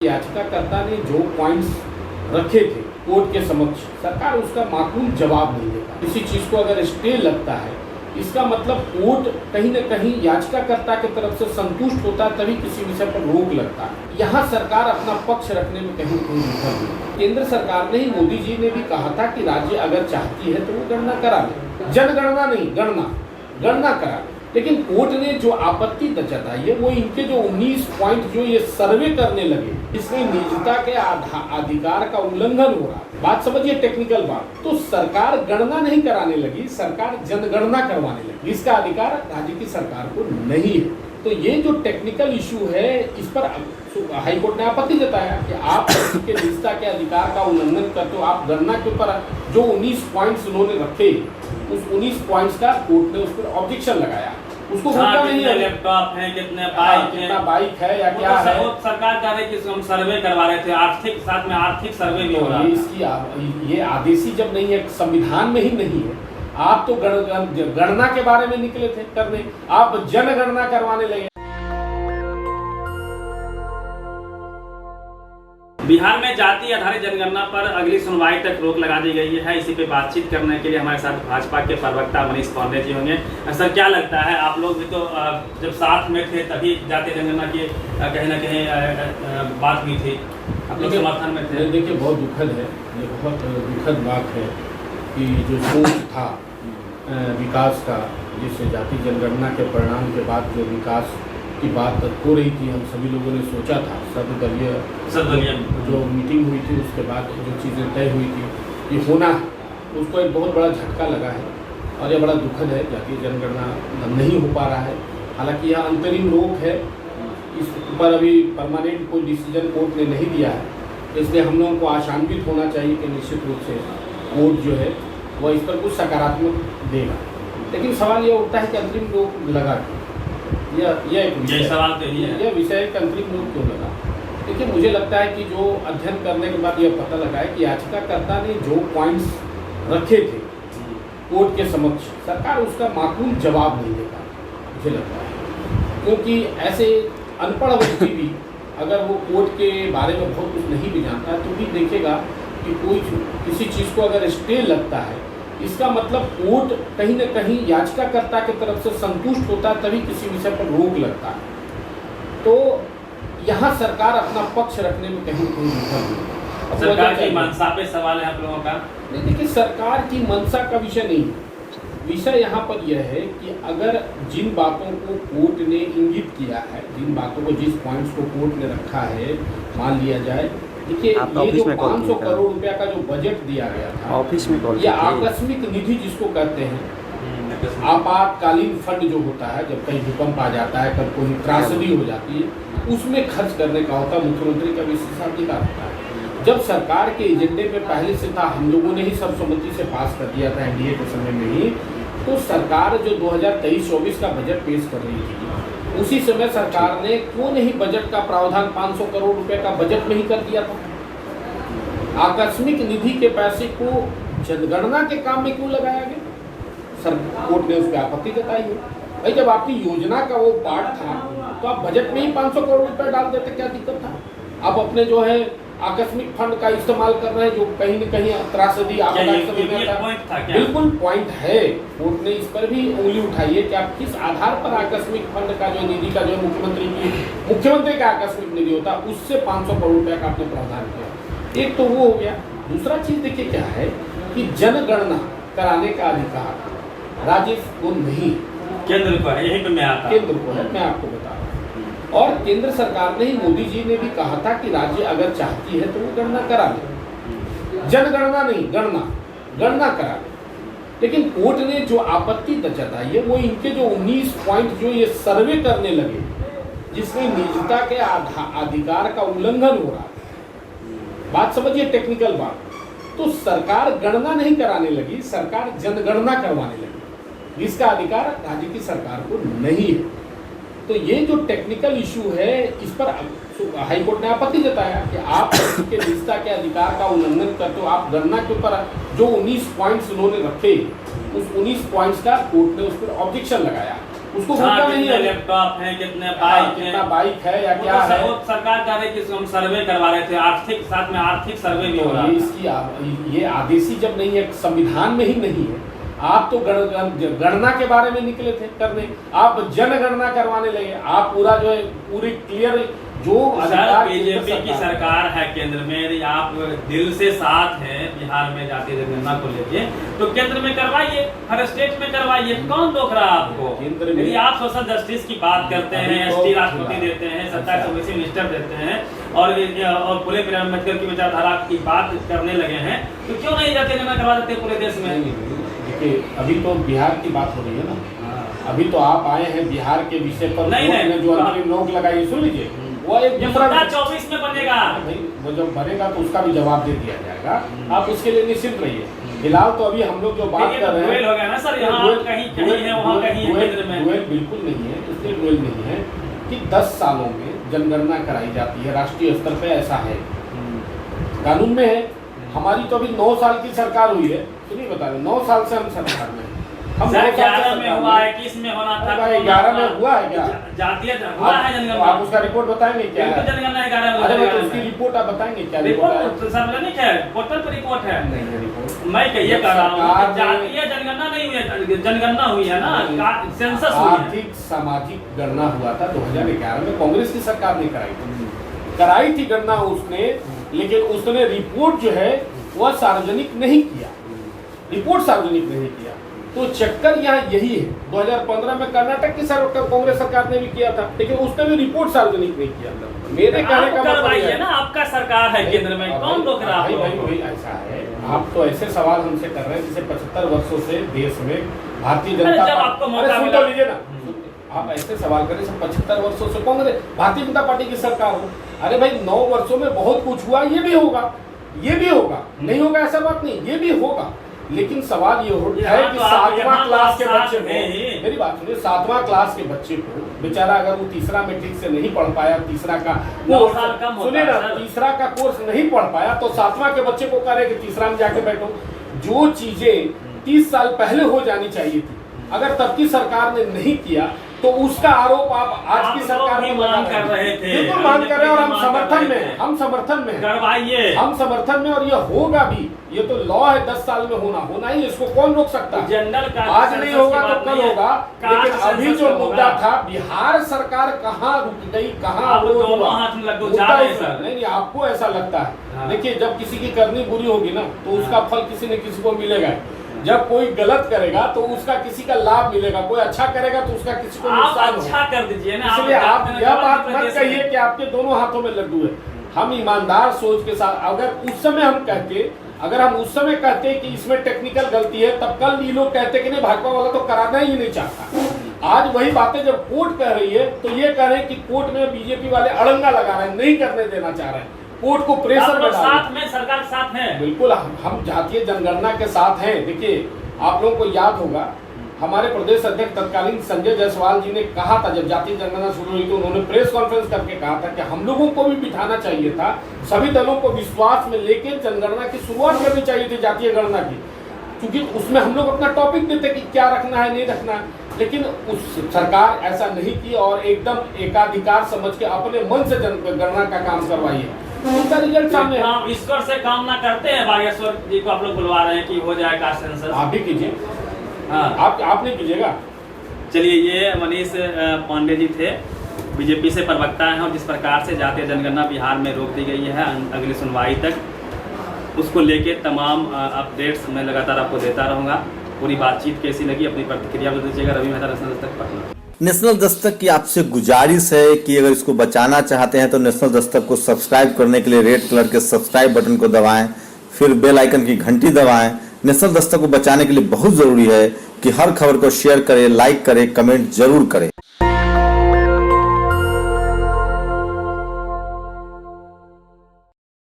याचिकाकर्ता ने जो पॉइंट्स रखे थे कोर्ट के समक्ष, सरकार उसका माकूल जवाब नहीं देता। किसी चीज़ को अगर स्टे लगता है, इसका मतलब कोर्ट कहीं न कहीं याचिकाकर्ता की तरफ से संतुष्ट होता है, तभी किसी विषय पर रोक लगता है। यहाँ सरकार अपना पक्ष रखने में कहीं कोई विफल नहीं। केंद्र सरकार ने ही, मोदी जी ने भी कहा था कि राज्य अगर चाहती है तो वो गणना करा ले, जनगणना नहीं गणना करा ले। लेकिन कोर्ट ने जो आपत्ति जताई है वो इनके जो 19 पॉइंट जो ये सर्वे करने लगे, इसमें निजता के अधिकार का उल्लंघन हो रहा है। बात समझिए, टेक्निकल बात। तो सरकार गणना नहीं कराने लगी, सरकार जनगणना करवाने लगी। इसका अधिकार राज्य की सरकार को नहीं है। तो ये जो टेक्निकल इशू है, इस पर हाईकोर्ट ने आपत्ति जताया कि आप के निजता के अधिकार का उल्लंघन करते हो। आप गणना के ऊपर जो 19 पॉइंट्स उन्होंने रखे, उस 19 पॉइंट्स का कोर्ट ने उस पर ऑब्जेक्शन लगाया। उसको रोका नहीं है। लैपटॉप है, कितना बाइक है या क्या है, सरकार कह रही है कि हम सर्वे करवा रहे थे, आर्थिक साथ में आर्थिक सर्वे भी हो रहा है। इसकी ये आदेशी जब नहीं है, संविधान में ही नहीं है। आप तो गणना के बारे में निकले थे करने, आप जनगणना करवाने लगे। बिहार में जाति आधारित जनगणना पर अगली सुनवाई तक रोक लगा दी गई है। इसी पे बातचीत करने के लिए हमारे साथ भाजपा के प्रवक्ता मनीष पांडे जी होंगे। सर, क्या लगता है, आप लोग भी तो जब साथ में थे तभी जाति जनगणना की कहीं ना कहीं बात हुई थी, आप लोग समर्थन में थे। देखिए, बहुत दुखद है, ये बहुत दुखद बात है कि जो सोच था विकास का, जिससे जाति जनगणना के परिणाम के बाद जो विकास की बात हो रही थी, हम सभी लोगों ने सोचा था, सर्वदलीय जो मीटिंग हुई थी उसके बाद जो चीज़ें तय हुई थी ये होना, उसको एक बहुत बड़ा झटका लगा है। और ये बड़ा दुखद है, जातीय जनगणना नहीं हो पा रहा है। हालांकि यह अंतरिम रोक है, इस पर अभी परमानेंट कोई डिसीजन कोर्ट ने नहीं दिया है, इसलिए हम लोगों को आशान्वित होना चाहिए कि निश्चित रूप से कोर्ट जो है वह इस पर कुछ सकारात्मक देगा। लेकिन सवाल यह उठता है कि अंतरिम रोक लगा, यह सवाल तो यह विषय का अंतरिम रोक क्यों लगा। देखिए, मुझे लगता है कि जो अध्ययन करने के बाद यह पता लगा है कि याचिकाकर्ता ने जो पॉइंट्स रखे थे कोर्ट के समक्ष, सरकार उसका माकूल जवाब नहीं देता, मुझे लगता है। क्योंकि ऐसे अनपढ़ व्यक्ति भी अगर वो कोर्ट के बारे में बहुत कुछ नहीं भी जानता है तो भी देखेगा कि कोई किसी चीज़ को अगर स्टे लगता है, इसका मतलब कोर्ट कहीं न कहीं याचिकाकर्ता की तरफ से संतुष्ट होता है, तभी किसी विषय पर रोक लगता है। तो यहाँ सरकार अपना पक्ष रखने में कहीं कोई विफल नहीं। सरकार की मंशा पे सवाल है आप लोगों का? नहीं, देखिए, सरकार की मंशा का विषय नहीं है। विषय यहाँ पर यह है कि अगर जिन बातों को कोर्ट ने इंगित किया है, जिन बातों को, जिस पॉइंट्स को कोर्ट ने रखा है, मान लिया जाए, देखिए, ये जो 500 करोड़ रुपया का जो बजट दिया गया था, ऑफिस में या आकस्मिक निधि जिसको कहते हैं, आपातकालीन फंड जो होता है, जब कहीं भूकंप आ जाता है, कब कोई त्रासदी हो जाती है, उसमें खर्च करने का होता है, मुख्यमंत्री का विशेषाधिकार होता है। जब सरकार के एजेंडे पे पहले से था, हम लोगों ने ही सर्वसम्मति से पास कर दिया था एनडीए के समय में ही, तो सरकार जो 2023-24 का बजट पेश कर रही थी, उसी समय सरकार ने क्यों नहीं बजट का प्रावधान 500 करोड़ रुपए का बजट में ही कर दिया था। आकस्मिक निधि के पैसे को जनगणना के काम में क्यों लगाया गया? कोर्ट ने उस पर आपत्ति जताई है। भाई, जब आपकी योजना का वो पार्ट था तो आप बजट में ही 500 करोड़ रुपए डाल देते, क्या दिक्कत था? आप अपने जो है आकस्मिक फंड का इस्तेमाल कर रहे हैं, जो कहीं न कहीं त्रासदी आपदा के समय में था। बिल्कुल पॉइंट है, कोर्ट ने इस पर भी उंगली उठाई है कि आप किस आधार पर आकस्मिक फंड का जो निधि का जो मुख्यमंत्री का आकस्मिक निधि होता है, उससे 500 करोड़ रुपए का आपने प्रावधान किया। एक तो वो हो गया। दूसरा चीज देखिए क्या है कि जनगणना कराने का अधिकार राज्य को नहीं, केंद्र को है। यही पे मैं आता, केंद्र को है, मैं आपको बता रहा हूँ। और केंद्र सरकार ने ही, मोदी जी ने भी कहा था कि राज्य अगर चाहती है तो वो गणना करा ले, जनगणना नहीं गणना करा ले। लेकिन कोर्ट ने जो आपत्ति जताई है वो इनके जो 19 पॉइंट जो ये सर्वे करने लगे, जिसमें निजता के अधिकार का उल्लंघन हो रहा है। बात समझिए, टेक्निकल बात। तो सरकार गणना नहीं कराने लगी, सरकार जनगणना करवाने लगी। इसका अधिकार राज्य की सरकार को नहीं है। तो ये जो टेक्निकल इशू है, इस पर हाईकोर्ट ने आपत्ति जताया कि आप के निजता के अधिकार का उल्लंघन करते हो। आप गणना के ऊपर जो 19 पॉइंट्स उन्होंने रखे, उस 19 पॉइंट्स का कोर्ट ने उस पर ऑब्जेक्शन लगाया। उसको भूखा नहीं है। लैपटॉप है, कितने बाइक है, बाइक है या क्या है। सरकार कह रही कि हम सर्वे करवा रहे थे, आर्थिक साथ में आर्थिक सर्वे भी हो रहा है। इसकी ये आदेशी जब नहीं है, संविधान में ही नहीं है। आप तो गणना के बारे में निकले थे करने, आप जनगणना करवाने लगे। आप पूरा जो है पूरी क्लियर जो बीजेपी की सरकार है केंद्र में, यदि आप दिल से साथ हैं बिहार में जातीय जनगणना को लेके, तो केंद्र में करवाइए, हर स्टेट में करवाइए, कौन रोक रहा है आपको? केंद्र में आप सोशल जस्टिस की बात करते हैं, एसटी राष्ट्रपति देते हैं, 27 ओबीसी मिनिस्टर देते हैं और पूरे बी आर अम्बेडकर की विचारधारा की बात करने लगे हैं, तो क्यों नहीं जातीय जनगणना करवा देते पूरे देश में? देखिए, अभी तो बिहार की बात हो रही है ना, अभी तो आप आए हैं बिहार के विषय पर। नहीं, जो अंतरिम नोक लगाई, सुन लीजिए, वो एक दूसरा 24 में बनेगा भाई, वो जब बनेगा तो उसका भी जवाब दे दिया जाएगा। आप उसके लिए निश्चिंत रहिए। फिलहाल तो अभी हम लोग जो बात कर रहे हैं, हो गया ना सर, यहाँ कहीं कहीं है, वहाँ कहीं है, केंद्र में डुएल बिल्कुल नहीं है। इसलिए डुएल नहीं है कि 10 सालों में जनगणना कराई जाती है, राष्ट्रीय स्तर पे ऐसा है, कानून में है। हमारी तो अभी 9 साल की सरकार हुई है, सुनिए बता रहे 9 साल से हम सरकार में, हम 11 में हुआ, 21 में होना था, 11 में हुआ है क्या? जातीय हुआ है जनगणना। आप उसका रिपोर्ट बताएंगे क्या है? जनगणना 11 में। अरे तो उसकी रिपोर्ट आप बताएंगे क्या? रिपोर्ट सार्वजनिक है, पोर्टल पर रिपोर्ट है। नहीं रिपोर्ट, मैं ये कह रहा हूँ जातीय जनगणना नहीं हुई है, जनगणना हुई है ना, सेंसस हुई है। आर्थिक सामाजिक गणना हुआ था 2011 में, कांग्रेस की सरकार ने कराई थी गणना उसने, लेकिन उसने रिपोर्ट जो है वह सार्वजनिक नहीं किया, रिपोर्ट सार्वजनिक नहीं किया। तो चक्कर यहाँ यही है। 2015 में कर्नाटक की कांग्रेस सरकार ने भी किया था, लेकिन उसने भी रिपोर्ट सार्वजनिक नहीं किया था। मेरे कहने का मतलब है ना, आपका सरकार है केंद्र में, कौन रोक रहा है? भाई ऐसा है, आप तो ऐसे सवाल हमसे कर रहे हैं जैसे 75 वर्षों से देश में भारतीय जनता पार्टी, लीजिए ना, आप ऐसे सवाल करें 75 वर्षों से कांग्रेस भारतीय जनता पार्टी की सरकार हो। अरे भाई 9 वर्षों में बहुत कुछ हुआ, ये भी होगा, ये भी होगा, नहीं होगा ऐसा बात नहीं, ये भी होगा। लेकिन सवाल ये है कि 7वां क्लास के बच्चे को, मेरी बात सुनिए, 7वां क्लास के बच्चे को बेचारा अगर वो तीसरा में ठीक से नहीं पढ़ पाया, तीसरा का सुनिए ना, तीसरा का कोर्स नहीं पढ़ पाया, तो 7वां के बच्चे को कह रहे कि तीसरा में जाके बैठो। जो चीजें 30 साल पहले हो जानी चाहिए थी, अगर तब की सरकार ने नहीं किया, तो उसका आरोप आप आज की सरकार में मांग कर रहे थे। बिल्कुल मांग कर रहे हैं, और हम समर्थन में, हम समर्थन में करवाइए, हम समर्थन में, और ये होगा भी। ये तो लॉ है, 10 साल में होना ही, इसको कौन रोक सकता है? जनरल का आज नहीं होगा तो कल होगा। लेकिन अभी जो मुद्दा था, बिहार सरकार कहाँ रुक गई, कहाँ नहीं, आपको ऐसा लगता है। देखिए, जब किसी की करनी बुरी होगी ना, तो उसका फल किसी न किसी को मिलेगा। जब कोई गलत करेगा तो उसका किसी का लाभ मिलेगा, कोई अच्छा करेगा तो उसका किसी को नुकसान होगा। अच्छा कर दीजिए ना, इसलिए आप यह बात मत कहिए कि आपके दोनों हाथों में लड्डू है। हम ईमानदार सोच के साथ, अगर उस समय हम कहते कि इसमें टेक्निकल गलती है, तब कल ये लोग कहते कि नहीं, भाजपा वाला तो कराना ही नहीं चाहता। आज वही बातें जब कोर्ट कह रही है, तो ये कह रहे हैं कि कोर्ट में बीजेपी वाले अड़ंगा लगा रहे हैं, नहीं करने देना चाह रहे हैं, कोर्ट को प्रेशर में साथ में, सरकार के साथ है। बिल्कुल, हम जातीय जनगणना के साथ हैं। देखिए, आप लोगों को याद होगा, हमारे प्रदेश अध्यक्ष तत्कालीन संजय जायसवाल जी ने कहा था, जब जातीय जनगणना शुरू हुई तो उन्होंने प्रेस कॉन्फ्रेंस करके कहा था कि हम लोगों को भी बिठाना चाहिए था, सभी दलों को विश्वास में लेके जनगणना की शुरुआत करनी चाहिए थी, जातीय गणना की, क्योंकि उसमें हम लोग अपना टॉपिक देते कि क्या रखना है, नहीं रखना है। लेकिन उस सरकार ऐसा नहीं की, और एकदम एकाधिकार समझ के अपने मन से जनगणना का काम करवाइए, उनका रिजल्ट सामने है। ईश्वर से काम ना करते हैं, बागेश्वर जी को आप लोग बुलवा रहे हैं कि हो जाएगा सेंसस। आप भी कीजिए। हाँ, आप नहीं कीजिएगा। चलिए, ये मनीष पांडे जी थे, बीजेपी से प्रवक्ता हैं, और जिस प्रकार से जातीय जनगणना बिहार में रोक दी गई है अगली सुनवाई तक, उसको लेके तमाम अपडेट्स मैं लगातार आपको देता रहूँगा। पूरी बातचीत कैसी लगी, अपनी प्रतिक्रिया बता दीजिएगा। रवि मेहता, नेशनल दस्तक, पटना। नेशनल दस्तक की आपसे गुजारिश है कि अगर इसको बचाना चाहते हैं तो नेशनल दस्तक को सब्सक्राइब करने के लिए रेड कलर के सब्सक्राइब बटन को दबाएं, फिर बेल आइकन की घंटी दबाएं। नेशनल दस्तक को बचाने के लिए बहुत जरूरी है कि हर खबर को शेयर करें, लाइक करें, कमेंट जरूर करें।